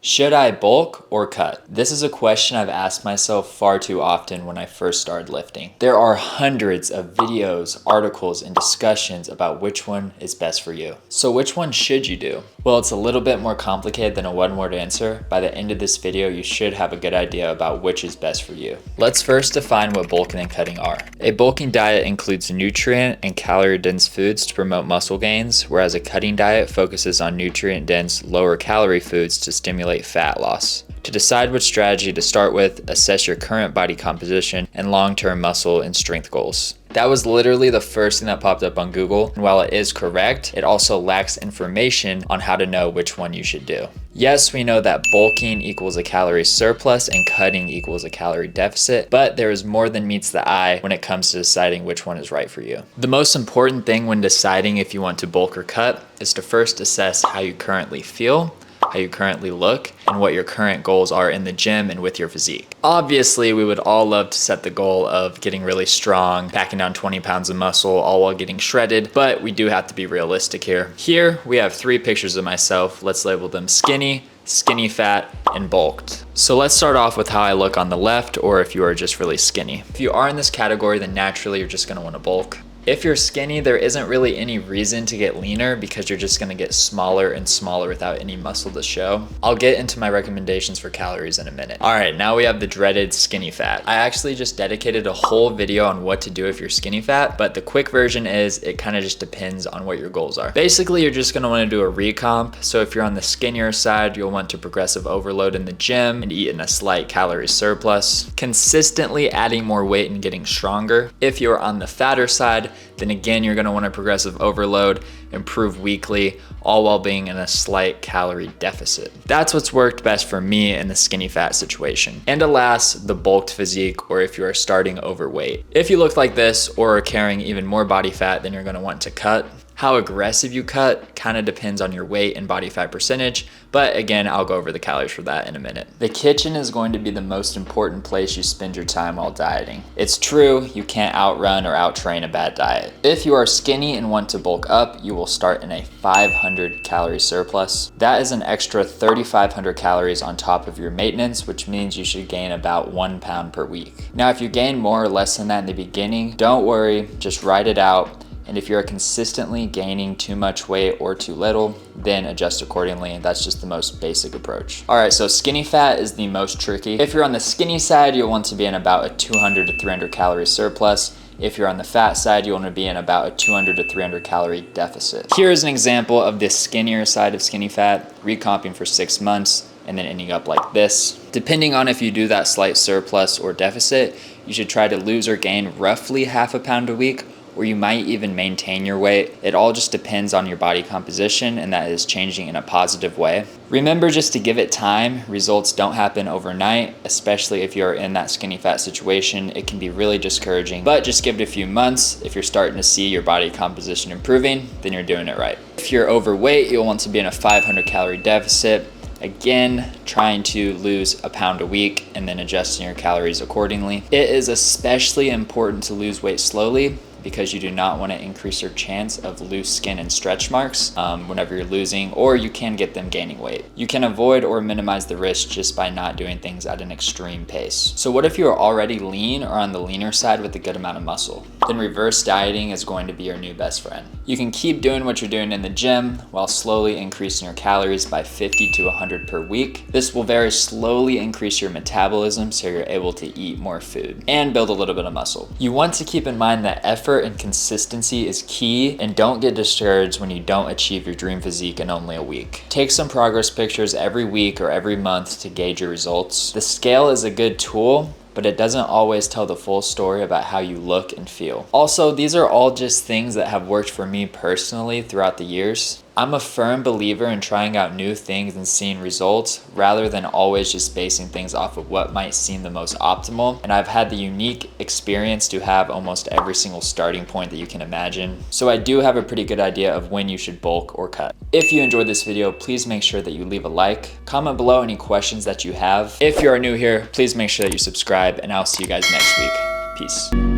Should I bulk or cut? This is a question I've asked myself far too often when I first started lifting. There are hundreds of videos, articles, and discussions about which one is best for you. So which one should you do? Well, it's a little bit more complicated than a one-word answer. By the end of this video, you should have a good idea about which is best for you. Let's first define what bulking and cutting are. A bulking diet includes nutrient and calorie-dense foods to promote muscle gains, whereas a cutting diet focuses on nutrient-dense, lower-calorie foods to stimulate fat loss. To decide which strategy to start with, assess your current body composition and long-term muscle and strength goals. That was literally the first thing that popped up on Google, and while it is correct, it also lacks information on how to know which one you should do. Yes, we know that bulking equals a calorie surplus and cutting equals a calorie deficit, but there is more than meets the eye when it comes to deciding which one is right for you. The most important thing when deciding if you want to bulk or cut is to first assess how you currently feel, how you currently look, and what your current goals are in the gym and with your physique. Obviously, we would all love to set the goal of getting really strong, packing down 20 pounds of muscle, all while getting shredded, but we do have to be realistic here. Here, we have 3 pictures of myself. Let's label them skinny, skinny fat, and bulked. So let's start off with how I look on the left, or if you are just really skinny. If you are in this category, then naturally you're just gonna wanna bulk. If you're skinny, there isn't really any reason to get leaner because you're just gonna get smaller and smaller without any muscle to show. I'll get into my recommendations for calories in a minute. All right, now we have the dreaded skinny fat. I actually just dedicated a whole video on what to do if you're skinny fat, but the quick version is it kind of just depends on what your goals are. Basically, you're just gonna wanna do a recomp. So if you're on the skinnier side, you'll want to progressive overload in the gym and eat in a slight calorie surplus, consistently adding more weight and getting stronger. If you're on the fatter side, then again, you're gonna wanna progressive overload, improve weekly, all while being in a slight calorie deficit. That's what's worked best for me in the skinny fat situation. And alas, the bulked physique, or if you are starting overweight. If you look like this or are carrying even more body fat, then you're gonna want to cut. How aggressive you cut kind of depends on your weight and body fat percentage, but again, I'll go over the calories for that in a minute. The kitchen is going to be the most important place you spend your time while dieting. It's true, you can't outrun or outtrain a bad diet. If you are skinny and want to bulk up, you will start in a 500 calorie surplus. That is an extra 3,500 calories on top of your maintenance, which means you should gain about 1 pound per week. Now, if you gain more or less than that in the beginning, don't worry, just write it out. And if you're consistently gaining too much weight or too little, then adjust accordingly. That's just the most basic approach. All right, so skinny fat is the most tricky. If you're on the skinny side, you'll want to be in about a 200 to 300 calorie surplus. If you're on the fat side, you want to be in about a 200 to 300 calorie deficit. Here's an example of the skinnier side of skinny fat, recomping for 6 months and then ending up like this. Depending on if you do that slight surplus or deficit, you should try to lose or gain roughly half a pound a week, or you might even maintain your weight. It all just depends on your body composition, and that is changing in a positive way. Remember just to give it time. Results don't happen overnight, especially if you're in that skinny fat situation. It can be really discouraging, but just give it a few months. If you're starting to see your body composition improving, then you're doing it right. If you're overweight, you'll want to be in a 500 calorie deficit. Again, trying to lose a pound a week and then adjusting your calories accordingly. It is especially important to lose weight slowly, because you do not want to increase your chance of loose skin and stretch marks whenever you're losing, or you can get them gaining weight. You can avoid or minimize the risk just by not doing things at an extreme pace. So what if you are already lean or on the leaner side with a good amount of muscle? Then reverse dieting is going to be your new best friend. You can keep doing what you're doing in the gym while slowly increasing your calories by 50 to 100 per week. This will very slowly increase your metabolism so you're able to eat more food and build a little bit of muscle. You want to keep in mind that effort and consistency is key, and don't get discouraged when you don't achieve your dream physique in only a week. Take some progress pictures every week or every month to gauge your results. The scale is a good tool, but it doesn't always tell the full story about how you look and feel. Also, these are all just things that have worked for me personally throughout the years. I'm a firm believer in trying out new things and seeing results rather than always just basing things off of what might seem the most optimal. And I've had the unique experience to have almost every single starting point that you can imagine. So I do have a pretty good idea of when you should bulk or cut. If you enjoyed this video, please make sure that you leave a like. Comment below any questions that you have. If you are new here, please make sure that you subscribe, and I'll see you guys next week. Peace.